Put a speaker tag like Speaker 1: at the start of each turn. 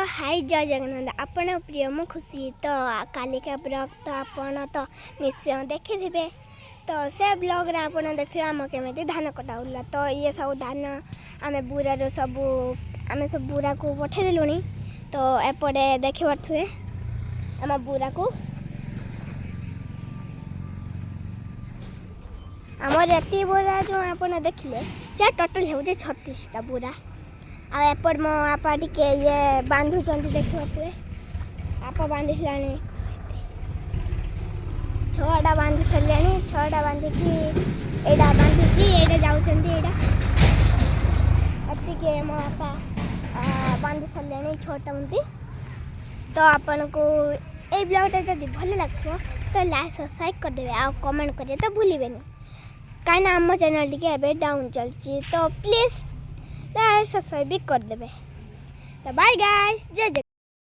Speaker 1: हाय जय जगन्नाथ आपण प्रिय मु खुशी तो कालिका ब्लॉग तो आपण तो निश्चय देखिथे तो से ब्लॉग रे आपण देखिए आम केमी धान कटाऊला तो ये सब धान आम बुरा सब आम सब बुरा को पठेदेलुनी तो एपटे देखि पारे आम बुरा को आमर एति बोरा जो आपन देखिले से टोटल हो 36टा बोरा आ एपट मो आपा टिके ये बांधु चंदी देखिए आपा बांधि लाने 6टा बांधि सल्लानी 6टा बांधिकी एडा बांधिकी एडा जाउचंदी एडा अति के मो आपा बांधि सल्लानी 6टा बांधि तो आपन को ए ब्लॉगटा जदि भल लागथो तो लाइक सब्सक्राइब कर देबे आ कमेंट करिए तो भूलिबेनी कहीं आम चैनल टी ए डाउन चलती तो प्लीज लाइक सब्सक्राइब भी कर देबे तो बाय गाइस जय जय।